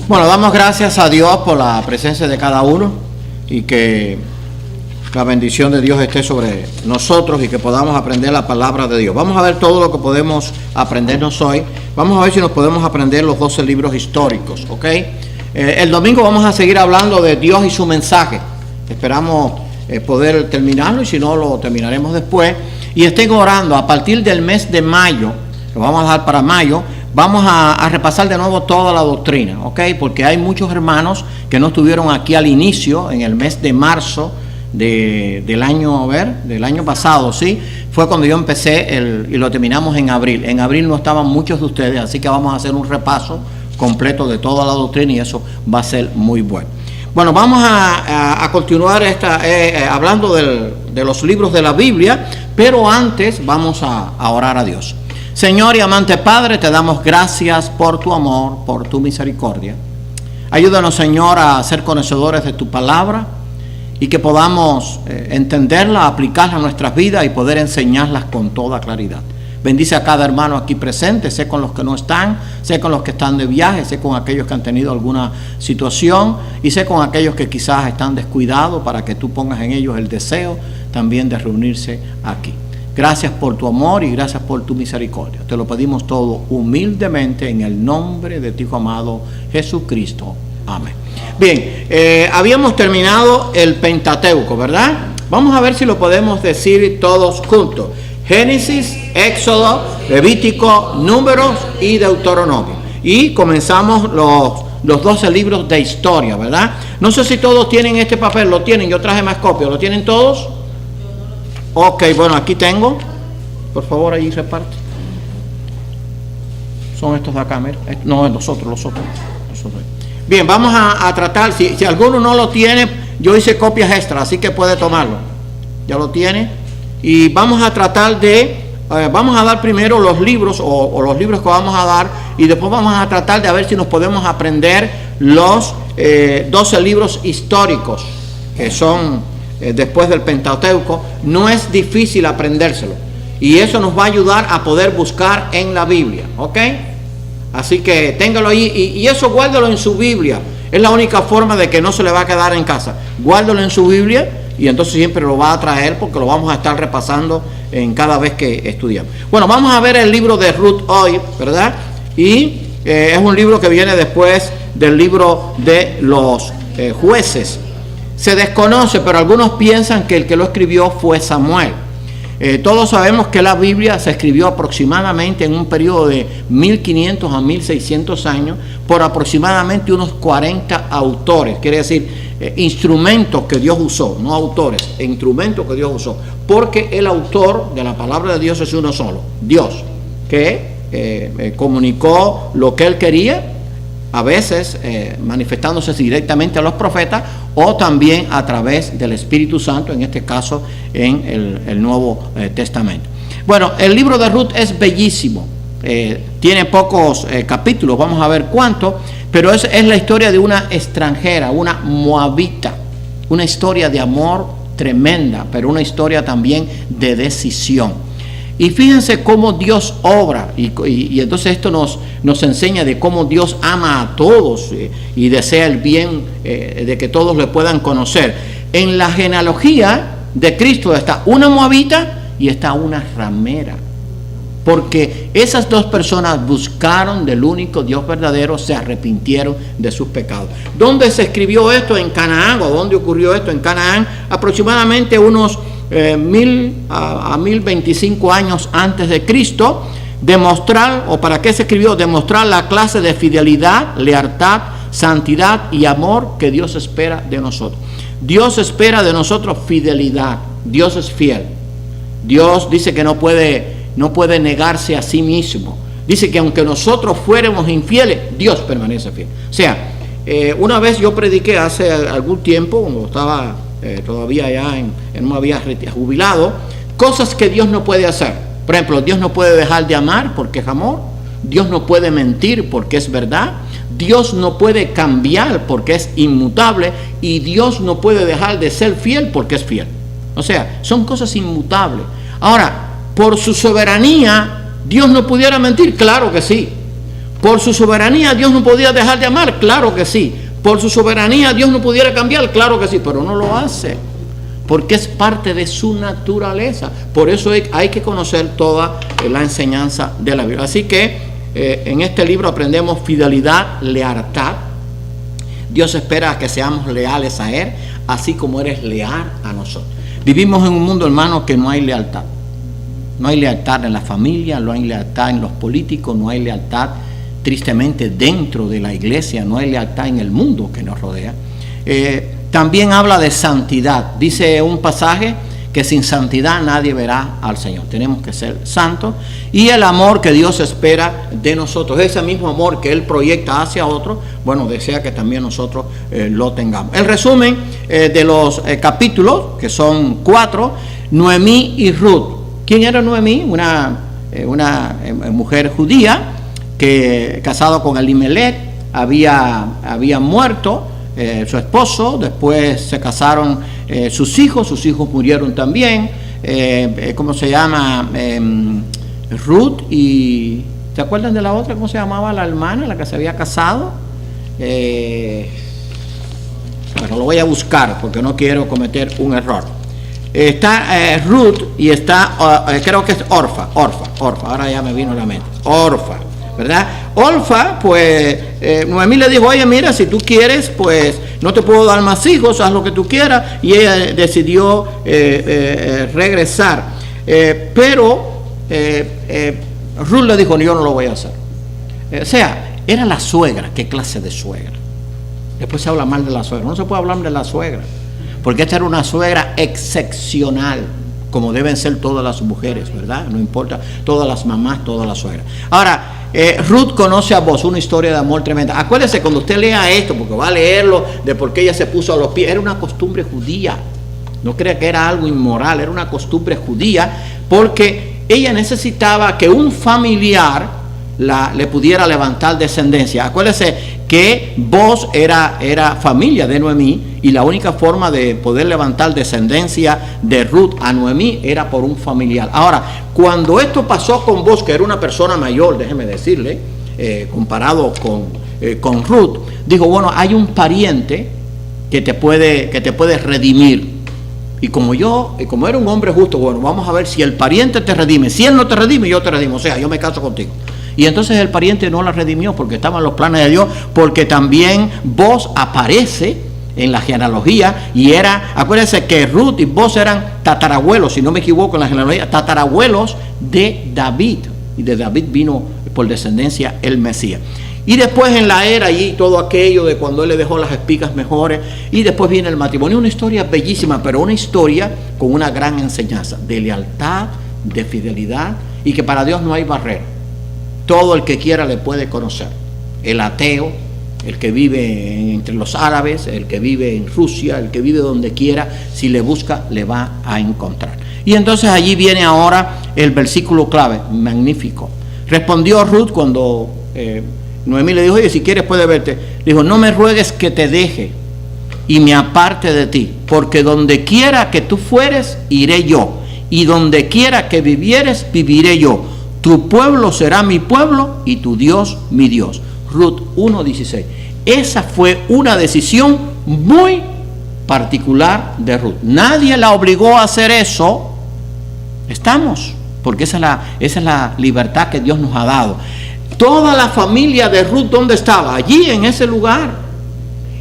Bueno, damos gracias a Dios por la presencia de cada uno y que la bendición de Dios esté sobre nosotros y que podamos aprender la palabra de Dios. Vamos a ver todo lo que podemos aprendernos hoy. Vamos a ver si nos podemos aprender los 12 libros históricos, ¿ok? El domingo vamos a seguir hablando de Dios y su mensaje. Esperamos poder terminarlo y si no lo terminaremos después. Y estén orando a partir del mes de mayo, lo vamos a dejar para mayo. Vamos a repasar de nuevo toda la doctrina, ¿ok? Porque hay muchos hermanos que no estuvieron aquí al inicio, en el mes de marzo del año pasado, ¿sí? Fue cuando yo empecé y lo terminamos en abril. En abril no estaban muchos de ustedes, así que vamos a hacer un repaso completo de toda la doctrina y eso va a ser muy bueno. Bueno, vamos a continuar hablando de los libros de la Biblia, pero antes vamos a orar a Dios. Señor y amante Padre, te damos gracias por tu amor, por tu misericordia. Ayúdanos, Señor, a ser conocedores de tu palabra y que podamos entenderla, aplicarla a nuestras vidas y poder enseñarlas con toda claridad. Bendice a cada hermano aquí presente, sé con los que no están, sé con los que están de viaje, sé con aquellos que han tenido alguna situación y sé con aquellos que quizás están descuidados para que tú pongas en ellos el deseo también de reunirse aquí. Gracias por tu amor y gracias por tu misericordia. Te lo pedimos todo humildemente en el nombre de tu Hijo amado Jesucristo. Amén. Bien, habíamos terminado el Pentateuco, ¿verdad? Vamos a ver si lo podemos decir todos juntos. Génesis, Éxodo, Levítico, Números y Deuteronomio. Y comenzamos los 12 libros de historia, ¿verdad? No sé si todos tienen este papel, lo tienen, yo traje más copias, ¿lo tienen todos? Ok, bueno, aquí tengo. Por favor, ahí reparte. Son estos de acá, mira. No, los otros. Bien, vamos a tratar. Si alguno no lo tiene, yo hice copias extras, así que puede tomarlo. Ya lo tiene. Y vamos a tratar vamos a dar primero los libros o los libros que vamos a dar y después vamos a tratar de ver si nos podemos aprender los 12 libros históricos que son después del Pentateuco. No es difícil aprendérselo y eso nos va a ayudar a poder buscar en la Biblia, ¿ok? Así que téngalo ahí y eso guárdalo en su Biblia. Es la única forma de que no se le va a quedar en casa. Guárdalo en su Biblia y entonces siempre lo va a traer porque lo vamos a estar repasando en cada vez que estudiamos. Bueno, vamos a ver el libro de Ruth hoy, ¿verdad? Y es un libro que viene después del libro de los jueces. Se desconoce, pero algunos piensan que el que lo escribió fue Samuel. Todos sabemos que la Biblia se escribió aproximadamente en un periodo de 1500 a 1600 años por aproximadamente unos 40 autores, quiere decir instrumentos que Dios usó, no autores, instrumentos que Dios usó, porque el autor de la palabra de Dios es uno solo, Dios, que comunicó lo que él quería, a veces manifestándose directamente a los profetas o también a través del Espíritu Santo, en este caso en el Nuevo Testamento. Bueno, el libro de Ruth es bellísimo, tiene pocos capítulos, vamos a ver cuántos, pero es la historia de una extranjera, una moabita, una historia de amor tremenda, pero una historia también de decisión. Y fíjense cómo Dios obra y entonces esto nos enseña de cómo Dios ama a todos y desea el bien de que todos le puedan conocer. En la genealogía de Cristo está una moabita y está una ramera, porque esas dos personas buscaron del único Dios verdadero, se arrepintieron de sus pecados. ¿Dónde se escribió esto? En Canaán, o dónde ocurrió esto en Canaán, aproximadamente unos 1025 años antes de Cristo. Demostrar, o para qué se escribió, demostrar la clase de fidelidad, lealtad, santidad y amor que Dios espera de nosotros. Dios espera de nosotros fidelidad. Dios es fiel. Dios dice que no puede negarse a sí mismo. Dice que aunque nosotros fuéramos infieles, Dios permanece fiel. O sea, una vez yo prediqué hace algún tiempo, cuando estaba todavía ya no me había jubilado, cosas que Dios no puede hacer. Por ejemplo, Dios no puede dejar de amar porque es amor. Dios no puede mentir porque es verdad. Dios no puede cambiar porque es inmutable. Y Dios no puede dejar de ser fiel porque es fiel. O sea, son cosas inmutables. Ahora, por su soberanía, ¿Dios no pudiera mentir? Claro que sí. Por su soberanía Dios no podía dejar de amar, claro que sí. Por su soberanía Dios no pudiera cambiar, claro que sí, pero no lo hace, porque es parte de su naturaleza. Por eso hay que conocer toda la enseñanza de la Biblia. Así que en este libro aprendemos fidelidad, lealtad. Dios espera que seamos leales a Él, así como Él es leal a nosotros. Vivimos en un mundo, hermano, que no hay lealtad. No hay lealtad en la familia, no hay lealtad en los políticos, no hay lealtad, tristemente, dentro de la iglesia, no hay lealtad en el mundo que nos rodea. También habla de santidad. Dice un pasaje que sin santidad nadie verá al Señor. Tenemos que ser santos. Y el amor que Dios espera de nosotros, ese mismo amor que Él proyecta hacia otros, bueno, desea que también nosotros lo tengamos. El resumen de los capítulos, que son 4, Noemí y Ruth. ¿Quién era Noemí? Una mujer judía que, casado con Elimelech, había muerto su esposo. Después se casaron sus hijos murieron también. ¿Cómo se llama? Ruth y... ¿Se acuerdan de la otra? ¿Cómo se llamaba la hermana, la que se había casado? Bueno, lo voy a buscar porque no quiero cometer un error. Está Ruth y está, creo que es Orfa, ahora ya me vino a la mente, Orfa, ¿verdad? Orfa, pues Noemí le dijo, oye, mira, si tú quieres, pues no te puedo dar más hijos, haz lo que tú quieras, y ella decidió regresar, pero Ruth le dijo, yo no lo voy a hacer. O sea, era la suegra. ¿Qué clase de suegra? Después se habla mal de la suegra. No se puede hablar de la suegra, porque esta era una suegra excepcional, como deben ser todas las mujeres, ¿verdad? No importa, todas las mamás, todas las suegras. Ahora, Ruth conoce a Boaz, una historia de amor tremenda. Acuérdese, cuando usted lea esto, porque va a leerlo, de por qué ella se puso a los pies, era una costumbre judía. No crea que era algo inmoral, era una costumbre judía, porque ella necesitaba que un familiar le pudiera levantar descendencia. Acuérdese que Boaz era familia de Noemí, y la única forma de poder levantar descendencia de Ruth a Noemí era por un familiar. Ahora, cuando esto pasó con Boaz, que era una persona mayor, déjeme decirle, comparado con Ruth, dijo, bueno, hay un pariente que te puede redimir. Y como era un hombre justo, bueno, vamos a ver si el pariente te redime. Si él no te redime, yo te redimo. O sea, yo me caso contigo. Y entonces el pariente no la redimió, porque estaban los planes de Dios, porque también Boaz aparece en la genealogía, y acuérdense que Ruth y Boaz eran tatarabuelos, si no me equivoco en la genealogía, tatarabuelos de David, y de David vino por descendencia el Mesías. Y después en la era allí todo aquello de cuando él le dejó las espigas mejores, y después viene el matrimonio. Una historia bellísima, pero una historia con una gran enseñanza de lealtad, de fidelidad, y que para Dios no hay barrera. Todo el que quiera le puede conocer. El ateo, el que vive entre los árabes, el que vive en Rusia, el que vive donde quiera, si le busca, le va a encontrar. Y entonces allí viene ahora el versículo clave, magnífico. Respondió Ruth cuando Noemí le dijo, oye, si quieres puedes verte. Dijo, no me ruegues que te deje y me aparte de ti, porque donde quiera que tú fueres, iré yo, y donde quiera que vivieres, viviré yo. Tu pueblo será mi pueblo y tu Dios mi Dios. Ruth 1:16. Esa fue una decisión muy particular de Ruth. Nadie la obligó a hacer eso. Porque esa es la libertad que Dios nos ha dado. Toda la familia de Ruth, ¿dónde estaba? Allí, en ese lugar.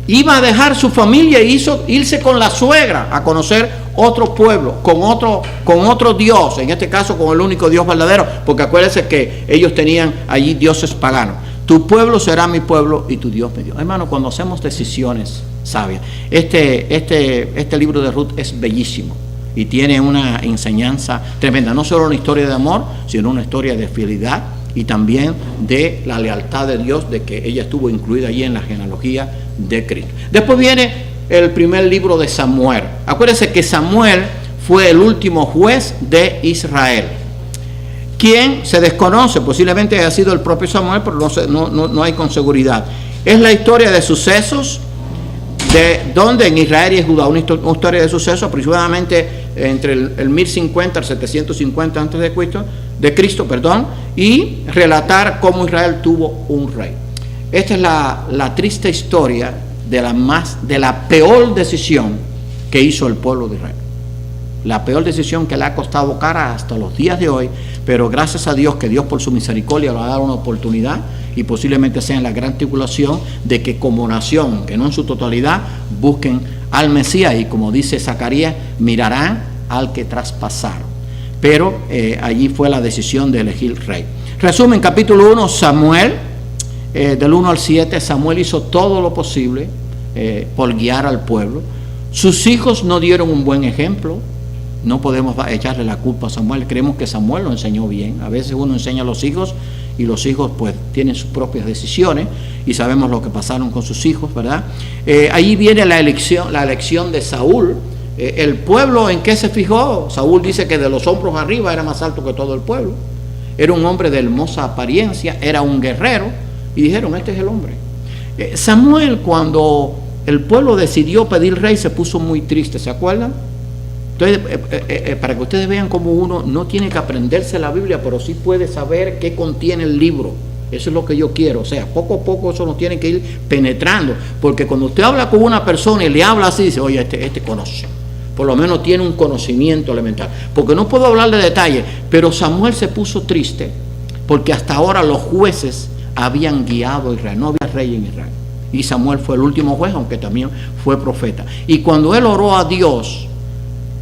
Iba a dejar su familia e irse con la suegra a conocer otro pueblo, con otro Dios, en este caso con el único Dios verdadero, porque acuérdense que ellos tenían allí dioses paganos. Tu pueblo será mi pueblo y tu Dios mi Dios. Hermano, cuando hacemos decisiones sabias, este libro de Ruth es bellísimo y tiene una enseñanza tremenda, no solo una historia de amor, sino una historia de fidelidad y también de la lealtad de Dios, de que ella estuvo incluida allí en la genealogía de Cristo. Después viene el primer libro de Samuel. Acuérdense que Samuel fue el último juez de Israel. ¿Quién? Se desconoce, posiblemente haya sido el propio Samuel, pero no hay con seguridad. Es la historia de sucesos de donde en Israel y en Judá, una historia de sucesos aproximadamente entre el 1050 al 750 antes de Cristo, y relatar cómo Israel tuvo un rey. Esta es la triste historia de la peor decisión que hizo el pueblo de Israel. La peor decisión que le ha costado cara hasta los días de hoy, pero gracias a Dios, que Dios por su misericordia le ha dado una oportunidad, y posiblemente sea en la gran tribulación, de que como nación, que no en su totalidad, busquen al Mesías, y como dice Zacarías, mirarán al que traspasaron. Pero allí fue la decisión de elegir rey. Resumen, capítulo 1, Samuel, del 1 al 7, Samuel hizo todo lo posible por guiar al pueblo. Sus hijos no dieron un buen ejemplo. No podemos echarle la culpa a Samuel. Creemos que Samuel lo enseñó bien. A veces uno enseña a los hijos y los hijos pues tienen sus propias decisiones, y sabemos lo que pasaron con sus hijos, ¿verdad? Ahí viene la elección de Saúl. El pueblo, ¿en qué se fijó? Saúl dice que de los hombros arriba era más alto que todo el pueblo. Era un hombre de hermosa apariencia, era un guerrero, y dijeron, este es el hombre. Samuel, cuando el pueblo decidió pedir rey, se puso muy triste, ¿se acuerdan? Entonces, para que ustedes vean cómo uno no tiene que aprenderse la Biblia, pero sí puede saber qué contiene el libro. Eso es lo que yo quiero. O sea, poco a poco eso nos tiene que ir penetrando. Porque cuando usted habla con una persona y le habla así, dice, oye, este conoce. Por lo menos tiene un conocimiento elemental. Porque no puedo hablar de detalles, pero Samuel se puso triste porque hasta ahora los jueces habían guiado a Israel. No había rey en Israel. Y Samuel fue el último juez, aunque también fue profeta. Y cuando él oró a Dios,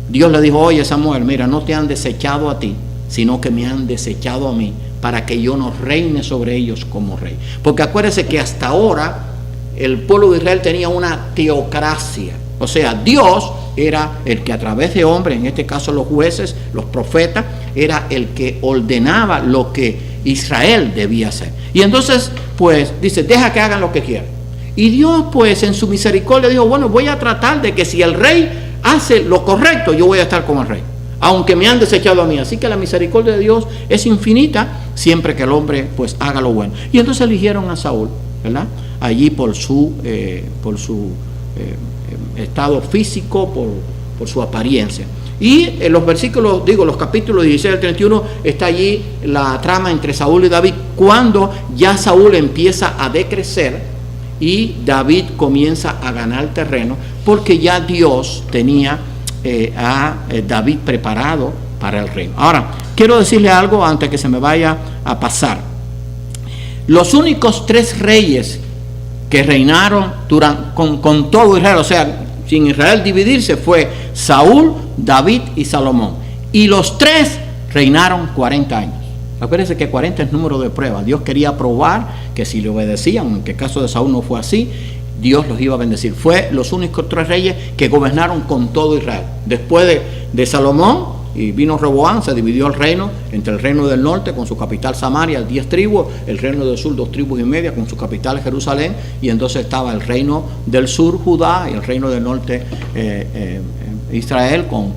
Dios le dijo, oye Samuel, mira, no te han desechado a ti, sino que me han desechado a mí, para que yo no reine sobre ellos como rey. Porque acuérdese que hasta ahora el pueblo de Israel tenía una teocracia. O sea, Dios era el que a través de hombres, en este caso los jueces, los profetas, era el que ordenaba lo que Israel debía hacer. Y entonces, pues, dice, deja que hagan lo que quieran. Y Dios, pues, en su misericordia dijo, bueno, voy a tratar de que si el rey hace lo correcto, yo voy a estar como el rey, aunque me han desechado a mí. Así que la misericordia de Dios es infinita, siempre que el hombre pues haga lo bueno. Y entonces eligieron a Saúl, ¿verdad? Allí por su estado físico, por su apariencia. Y en los versículos, los capítulos 16 al 31, está allí la trama entre Saúl y David, cuando ya Saúl empieza a decrecer y David comienza a ganar terreno, porque ya Dios tenía a David preparado para el reino. Ahora, quiero decirle algo antes que se me vaya a pasar. Los únicos 3 reyes que reinaron con todo Israel, o sea, sin Israel dividirse, fue Saúl, David y Salomón. Y los 3 reinaron 40 años. Acuérdense que 40 es número de prueba. Dios quería probar que si le obedecían, en el caso de Saúl no fue así, Dios los iba a bendecir. Fue los únicos 3 reyes que gobernaron con todo Israel. Después de Salomón, y vino Roboam, se dividió el reino entre el reino del norte con su capital Samaria, 10 tribus, el reino del sur 2 tribus y media con su capital Jerusalén, y entonces estaba el reino del sur Judá y el reino del norte Israel con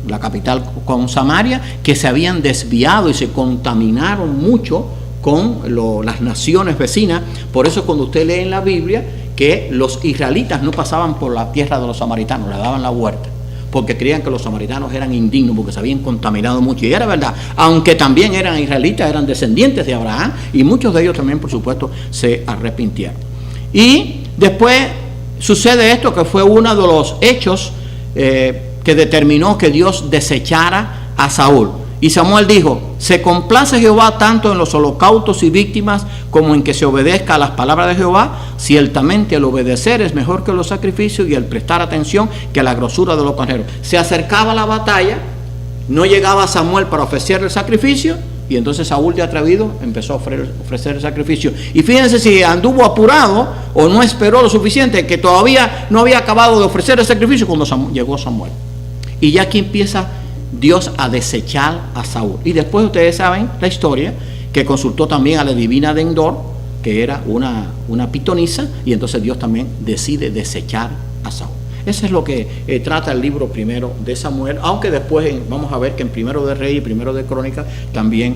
la capital, con Samaria, que se habían desviado y se contaminaron mucho con las naciones vecinas. Por eso cuando usted lee en la Biblia que los israelitas no pasaban por la tierra de los samaritanos, le daban la vuelta, porque creían que los samaritanos eran indignos, porque se habían contaminado mucho. Y era verdad, aunque también eran israelitas, eran descendientes de Abraham, y muchos de ellos también, por supuesto, se arrepintieron. Y después sucede esto, que fue uno de los hechos que determinó que Dios desechara a Saúl. Y Samuel dijo, se complace Jehová tanto en los holocaustos y víctimas como en que se obedezca a las palabras de Jehová. Ciertamente el obedecer es mejor que los sacrificios y el prestar atención que la grosura de los carneros. Se acercaba la batalla, no llegaba Samuel para ofrecer el sacrificio, y entonces Saúl, de atrevido, empezó a ofrecer el sacrificio. Y fíjense si anduvo apurado o no esperó lo suficiente, que todavía no había acabado de ofrecer el sacrificio cuando llegó Samuel. Y ya aquí empieza Dios a desechar a Saúl. Y después ustedes saben la historia, que consultó también a la divina de Endor, que era una pitonisa, y entonces Dios también decide desechar a Saúl. Eso es lo que trata el libro primero de Samuel, aunque después vamos a ver que en Primero de Reyes y Primero de Crónicas también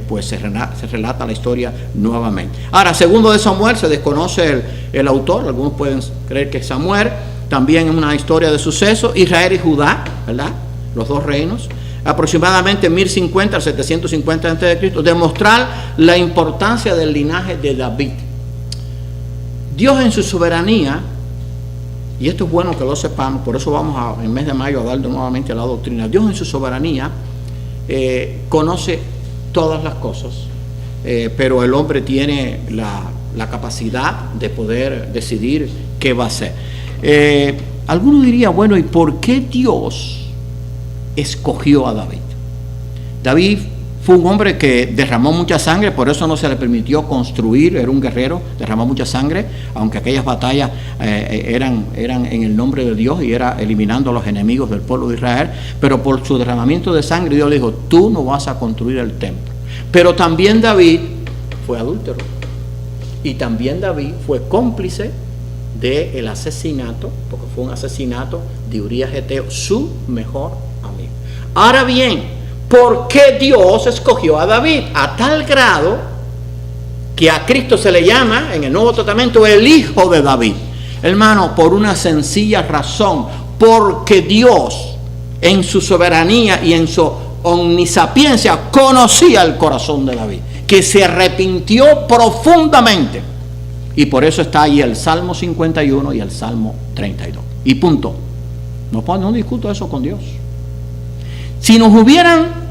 pues se relata la historia nuevamente. Ahora, segundo de Samuel, se desconoce el autor, algunos pueden creer que es Samuel, también una historia de suceso. Israel y Judá, ¿verdad? Los dos reinos. Aproximadamente 1050 al 750 a.C., demostrar la importancia del linaje de David. Dios en su soberanía, y esto es bueno que lo sepamos, por eso vamos en el mes de mayo a darle nuevamente a la doctrina. Dios en su soberanía conoce todas las cosas, pero el hombre tiene la capacidad de poder decidir qué va a hacer. Alguno diría, bueno, ¿y por qué Dios escogió a David? David fue un hombre que derramó mucha sangre, por eso no se le permitió construir, era un guerrero, derramó mucha sangre, aunque aquellas batallas eran en el nombre de Dios y era eliminando a los enemigos del pueblo de Israel, pero por su derramamiento de sangre Dios le dijo, tú no vas a construir el templo. Pero también David fue adúltero, y también David fue cómplice del asesinato, porque fue un asesinato de Urías Geteo, su mejor amigo. Ahora bien, ¿por qué Dios escogió a David? A tal grado que a Cristo se le llama en el Nuevo Testamento el Hijo de David. Hermano, por una sencilla razón, porque Dios en su soberanía y en su omnisapiencia conocía el corazón de David, que se arrepintió profundamente. Y por eso está ahí el Salmo 51 y el Salmo 32. Y punto. No discuto eso con Dios. Si nos hubieran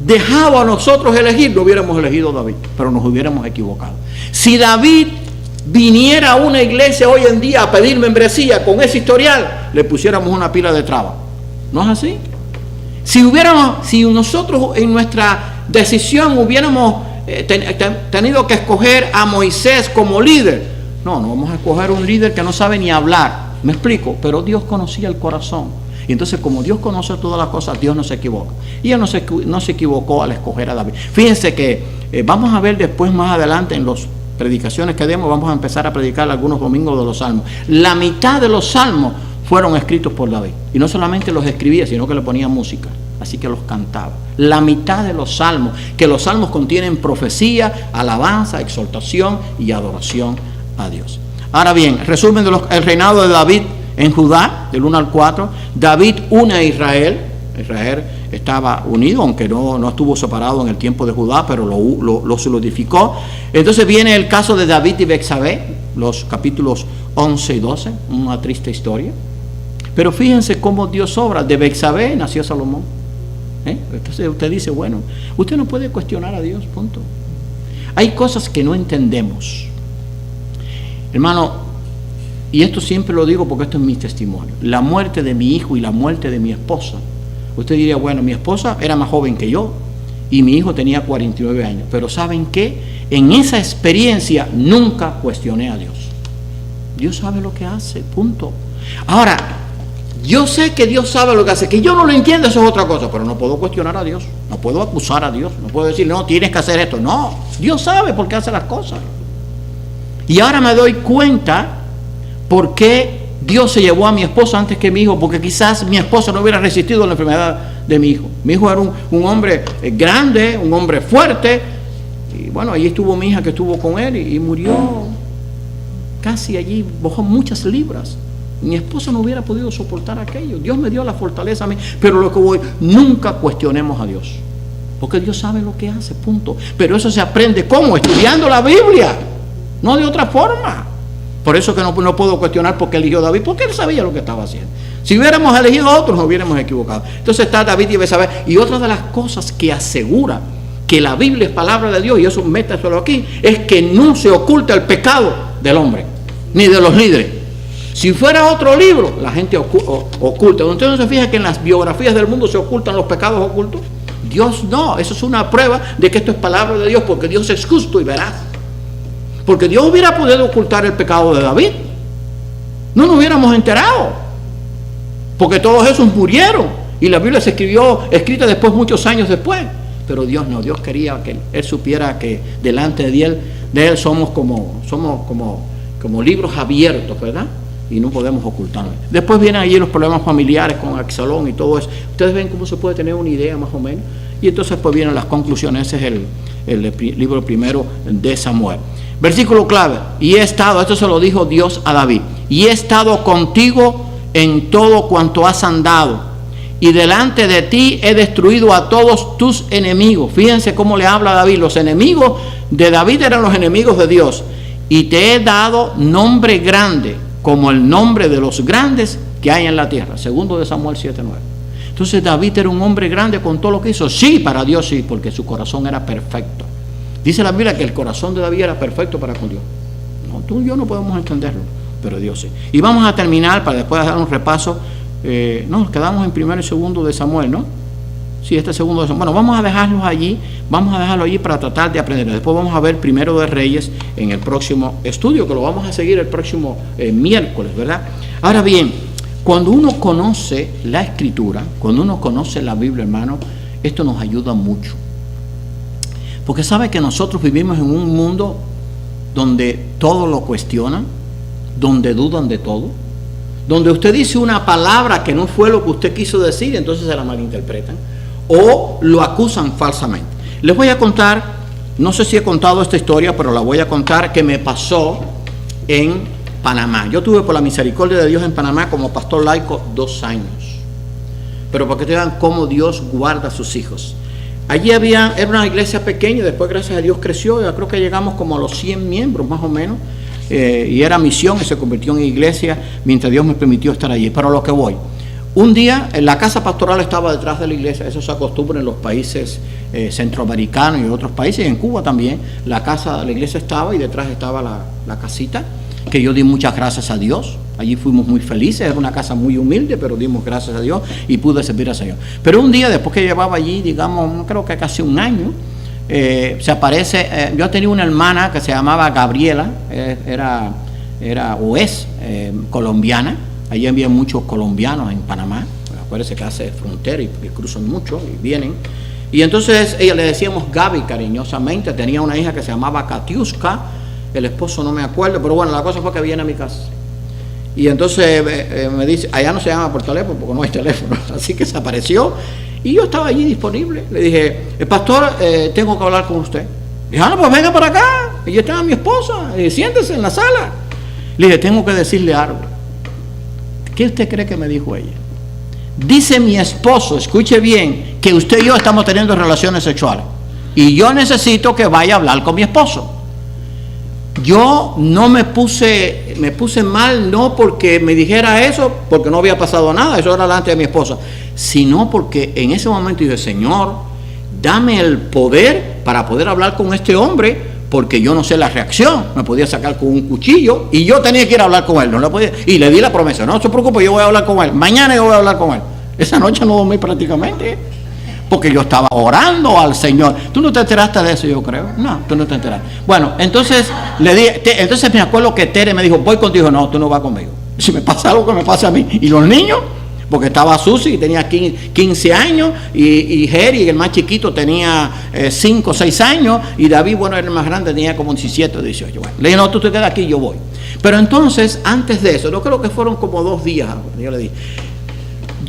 dejado a nosotros elegir, no hubiéramos elegido a David, pero nos hubiéramos equivocado. Si David viniera a una iglesia hoy en día a pedir membresía con ese historial, le pusiéramos una pila de trabas. ¿No es así? Si nosotros en nuestra decisión hubiéramos tenido que escoger a Moisés como líder, no vamos a escoger un líder que no sabe ni hablar. Me explico, pero Dios conocía el corazón. Y entonces, como Dios conoce todas las cosas, Dios no se equivoca. Y Él no se equivocó al escoger a David. Fíjense que vamos a ver después, más adelante, en las predicaciones que demos, vamos a empezar a predicar algunos domingos de los salmos. La mitad de los salmos fueron escritos por David. Y no solamente los escribía, sino que le ponía música. Así que los cantaba. La mitad de los salmos, que los salmos contienen profecía, alabanza, exhortación y adoración a Dios. Ahora bien, resumen del reinado de David en Judá, del 1 al 4, David une a Israel. Israel estaba unido, aunque no estuvo separado en el tiempo de Judá, pero lo solidificó. Entonces viene el caso de David y Betsabé, los capítulos 11 y 12, una triste historia. Pero fíjense cómo Dios obra. De Betsabé nació Salomón. Entonces usted dice, bueno, usted no puede cuestionar a Dios, punto. Hay cosas que no entendemos. Hermano, y esto siempre lo digo porque esto es mi testimonio. La muerte de mi hijo y la muerte de mi esposa. Usted diría, bueno, mi esposa era más joven que yo y mi hijo tenía 49 años. Pero ¿saben qué? En esa experiencia nunca cuestioné a Dios. Dios sabe lo que hace, punto. Ahora, yo sé que Dios sabe lo que hace. Que yo no lo entiendo, eso es otra cosa. Pero no puedo cuestionar a Dios. No puedo acusar a Dios. No puedo decir, no, tienes que hacer esto. No, Dios sabe por qué hace las cosas. Y ahora me doy cuenta por qué Dios se llevó a mi esposa antes que mi hijo, porque quizás mi esposa no hubiera resistido la enfermedad de mi hijo. Mi hijo era un hombre grande, un hombre fuerte, y bueno, allí estuvo mi hija que estuvo con él y murió casi allí, bajó muchas libras. Mi esposa no hubiera podido soportar aquello. Dios me dio la fortaleza a mí, pero lo que voy, nunca cuestionemos a Dios, porque Dios sabe lo que hace, punto. Pero eso se aprende, ¿cómo? Estudiando la Biblia, no de otra forma. Por eso que no puedo cuestionar por qué eligió a David, porque él sabía lo que estaba haciendo. Si hubiéramos elegido a otros, nos hubiéramos equivocado. Entonces está David y Betsabé. Y otra de las cosas que asegura que la Biblia es palabra de Dios, y eso métaselo aquí, es que no se oculta el pecado del hombre, ni de los líderes. Si fuera otro libro, la gente oculta. Usted no se fija que en las biografías del mundo se ocultan los pecados ocultos. Dios no, eso es una prueba de que esto es palabra de Dios, porque Dios es justo y veraz. Porque Dios hubiera podido ocultar el pecado de David, no nos hubiéramos enterado, porque todos esos murieron y la Biblia se escrita después, muchos años después. Pero Dios no, Dios quería que él supiera que delante de él somos como libros abiertos, ¿verdad? Y no podemos ocultarlo. Después vienen allí los problemas familiares con Absalón y todo eso. Ustedes ven cómo se puede tener una idea más o menos. Y entonces pues vienen las conclusiones. Ese es el libro primero de Samuel. Versículo clave. Y he estado, esto se lo dijo Dios a David, y he estado contigo en todo cuanto has andado, y delante de ti he destruido a todos tus enemigos. Fíjense cómo le habla a David. Los enemigos de David eran los enemigos de Dios. Y te he dado nombre grande, como el nombre de los grandes que hay en la tierra. Segundo de Samuel 7:9. Entonces David era un hombre grande con todo lo que hizo. Sí, para Dios sí, porque su corazón era perfecto. Dice la Biblia que el corazón de David era perfecto para con Dios. No, tú y yo no podemos entenderlo, pero Dios sí. Y vamos a terminar para después dar un repaso. Nos quedamos en primero y segundo de Samuel, ¿no? Sí, este segundo de Samuel. Bueno, vamos a dejarlo allí para tratar de aprender. Después vamos a ver primero de Reyes en el próximo estudio, que lo vamos a seguir el próximo miércoles, ¿verdad? Ahora bien, cuando uno conoce la Escritura, cuando uno conoce la Biblia, hermano, esto nos ayuda mucho. Porque sabe que nosotros vivimos en un mundo donde todo lo cuestionan, donde dudan de todo, donde usted dice una palabra que no fue lo que usted quiso decir, entonces se la malinterpretan o lo acusan falsamente. Les voy a contar, no sé si he contado esta historia, pero la voy a contar, que me pasó en Panamá. Yo tuve, por la misericordia de Dios, en Panamá como pastor laico 2 años, pero para que te vean cómo Dios guarda a sus hijos. Allí era una iglesia pequeña, y después gracias a Dios creció. Yo creo que llegamos como a los 100 miembros más o menos. Y era misión y se convirtió en iglesia mientras Dios me permitió estar allí. Pero a lo que voy, un día la casa pastoral estaba detrás de la iglesia. Eso se acostumbra en los países centroamericanos y en otros países, en Cuba también. La iglesia estaba y detrás estaba la casita, que yo di muchas gracias a Dios. Allí fuimos muy felices. Era una casa muy humilde, pero dimos gracias a Dios y pude servir al Señor. Pero un día, después que llevaba allí, digamos, creo que casi un año, se aparece, yo tenía una hermana que se llamaba Gabriela, era o es colombiana. Allí había muchos colombianos en Panamá, acuérdense que hace frontera y cruzan mucho y vienen. Y entonces ella le decíamos Gaby cariñosamente. Tenía una hija que se llamaba Katiuska, el esposo no me acuerdo, pero bueno, la cosa fue que viene a mi casa. Y entonces me dice, allá no se llama por teléfono porque no hay teléfono, así que se apareció. Y yo estaba allí disponible. Le dije, pastor, tengo que hablar con usted. Dije, no, pues venga para acá. Y yo estaba mi esposa. Y siéntese en la sala. Le dije, tengo que decirle algo. ¿Qué usted cree que me dijo ella? Dice mi esposo, escuche bien, que usted y yo estamos teniendo relaciones sexuales. Y yo necesito que vaya a hablar con mi esposo. Yo no me puse mal, no porque me dijera eso, porque no había pasado nada, eso era delante de mi esposa, sino porque en ese momento dije, Señor, dame el poder para poder hablar con este hombre, porque yo no sé la reacción. Me podía sacar con un cuchillo y yo tenía que ir a hablar con él, no le podía, y le di la promesa, no se preocupe, yo voy a hablar con él, mañana yo voy a hablar con él. Esa noche no dormí prácticamente, porque yo estaba orando al Señor. ¿Tú no te enteraste de eso, yo creo? No, tú no te enteraste. Bueno, entonces le dije, entonces me acuerdo que Tere me dijo, voy contigo. No, tú no vas conmigo. Si me pasa algo, que me pase a mí. Y los niños, porque estaba Susi, tenía 15 años, y Jerry, el más chiquito, tenía 5 o 6 años, y David, bueno, era el más grande, tenía como 17 o 18. Bueno, le dije, no, tú te quedas aquí, yo voy. Pero entonces, antes de eso, yo creo que fueron como 2 días, yo le dije,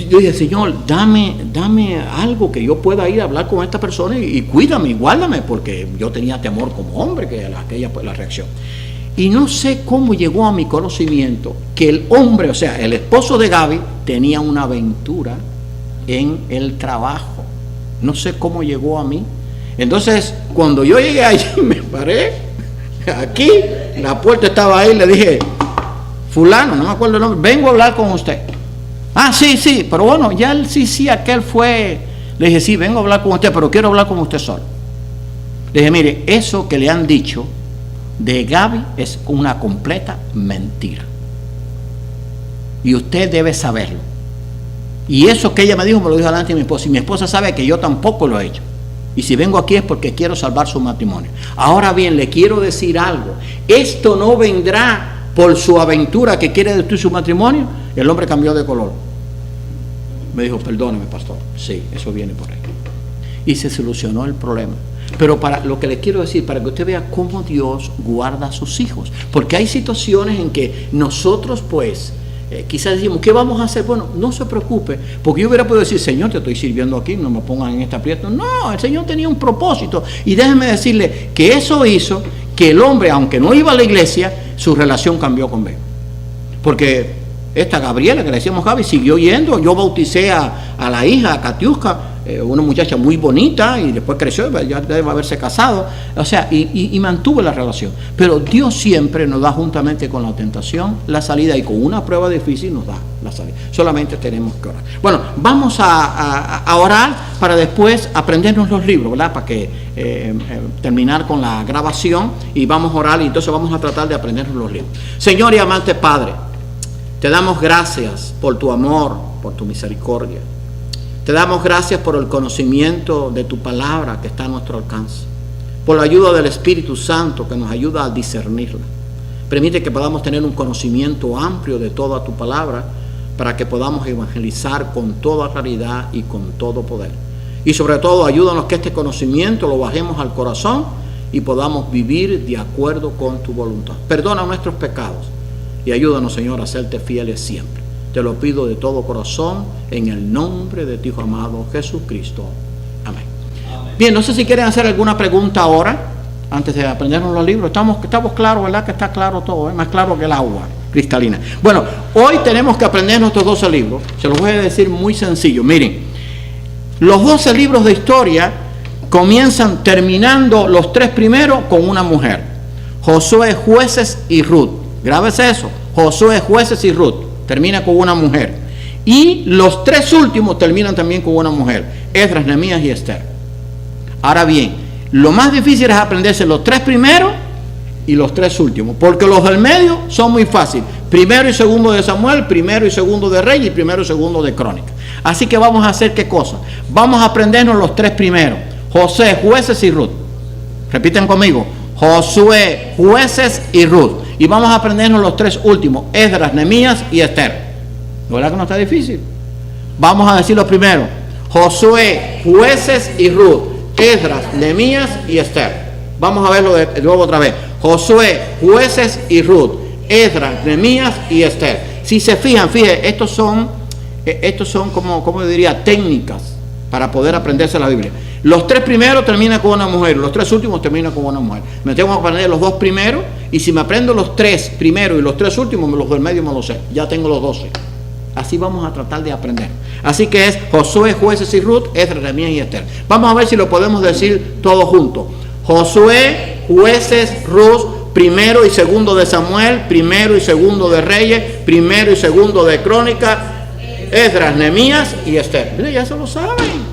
yo dije, Señor, dame algo que yo pueda ir a hablar con esta persona y cuídame y guárdame, porque yo tenía temor como hombre, que aquella pues, la reacción. Y no sé cómo llegó a mi conocimiento que el hombre, o sea, el esposo de Gaby, tenía una aventura en el trabajo. No sé cómo llegó a mí. Entonces, cuando yo llegué allí, me paré aquí, la puerta estaba ahí, le dije, fulano, no me acuerdo el nombre, vengo a hablar con usted. Ah, sí, pero bueno, ya él sí, aquel fue. Le dije, sí, vengo a hablar con usted, pero quiero hablar con usted solo. Le dije, mire, eso que le han dicho de Gaby es una completa mentira. Y usted debe saberlo. Y eso que ella me dijo, me lo dijo delante de mi esposa. Y mi esposa sabe que yo tampoco lo he hecho. Y si vengo aquí es porque quiero salvar su matrimonio. Ahora bien, le quiero decir algo. Esto no vendrá por su aventura que quiere destruir su matrimonio. El hombre cambió de color. Me dijo, perdóneme, pastor. Sí, eso viene por ahí. Y se solucionó el problema. Pero para lo que le quiero decir, para que usted vea cómo Dios guarda a sus hijos. Porque hay situaciones en que nosotros, pues, quizás decimos, ¿qué vamos a hacer? Bueno, no se preocupe, porque yo hubiera podido decir, Señor, te estoy sirviendo aquí, no me pongan en este aprieto. No, el Señor tenía un propósito. Y déjenme decirle que eso hizo que el hombre, aunque no iba a la iglesia, su relación cambió conmigo. Porque esta Gabriela, que le decíamos Gaby, siguió yendo. Yo bauticé a la hija, a Katiuska, una muchacha muy bonita, y después creció, ya debe haberse casado. O sea, y mantuvo la relación. Pero Dios siempre nos da, juntamente con la tentación, la salida, y con una prueba difícil nos da la salida. Solamente tenemos que orar. Bueno, vamos a orar para después aprendernos los libros, ¿verdad? Para que terminar con la grabación, y vamos a orar, y entonces vamos a tratar de aprendernos los libros. Señor y amante Padre, te damos gracias por tu amor, por tu misericordia. Te damos gracias por el conocimiento de tu palabra que está a nuestro alcance, por la ayuda del Espíritu Santo que nos ayuda a discernirla. Permite que podamos tener un conocimiento amplio de toda tu palabra, para que podamos evangelizar con toda claridad y con todo poder. Y sobre todo, ayúdanos que este conocimiento lo bajemos al corazón y podamos vivir de acuerdo con tu voluntad. Perdona nuestros pecados y ayúdanos, Señor, a serte fieles siempre. Te lo pido de todo corazón, en el nombre de tu Hijo amado Jesucristo. Amén. Bien, no sé si quieren hacer alguna pregunta ahora, antes de aprendernos los libros. Estamos claros, ¿verdad? Que está claro todo, más claro que el agua cristalina. Bueno, hoy tenemos que aprender nuestros 12 libros. Se los voy a decir muy sencillo. Miren, los 12 libros de historia comienzan terminando los 3 primeros con una mujer: Josué, Jueces y Ruth. Grábese eso: Josué, Jueces y Ruth. Termina con una mujer. Y los 3 últimos terminan también con una mujer: Esdras, Nehemías y Esther. Ahora bien, lo más difícil es aprenderse los 3 primeros y los 3 últimos, porque los del medio son muy fáciles: primero y segundo de Samuel, primero y segundo de Reyes y primero y segundo de Crónicas. Así que vamos a hacer ¿qué cosa? Vamos a aprendernos los 3 primeros: Josué, Jueces y Ruth. Repiten conmigo: Josué, Jueces y Ruth. Y vamos a aprendernos los 3 últimos: Esdras, Nehemías y Esther. ¿No verdad que no está difícil? Vamos a decir los primeros: Josué, Jueces y Ruth, Esdras, Nehemías y Esther. Vamos a verlo de nuevo otra vez: Josué, Jueces y Ruth, Esdras, Nehemías y Esther. Si se fijan, fíjense, estos son como diría, técnicas para poder aprenderse la Biblia. Los 3 primeros terminan con una mujer, los 3 últimos terminan con una mujer. Me tengo que aprender los 2 primeros, y si me aprendo los 3 primeros y los 3 últimos, los del medio me los sé. Ya tengo los 12. Así vamos a tratar de aprender. Así que es Josué, Jueces y Ruth, Esdras, Nehemías y Esther. Vamos a ver si lo podemos decir todos juntos: Josué, Jueces, Ruth, primero y segundo de Samuel, primero y segundo de Reyes, primero y segundo de Crónicas, Esdras, Nehemías y Esther. Mira, ya se lo saben.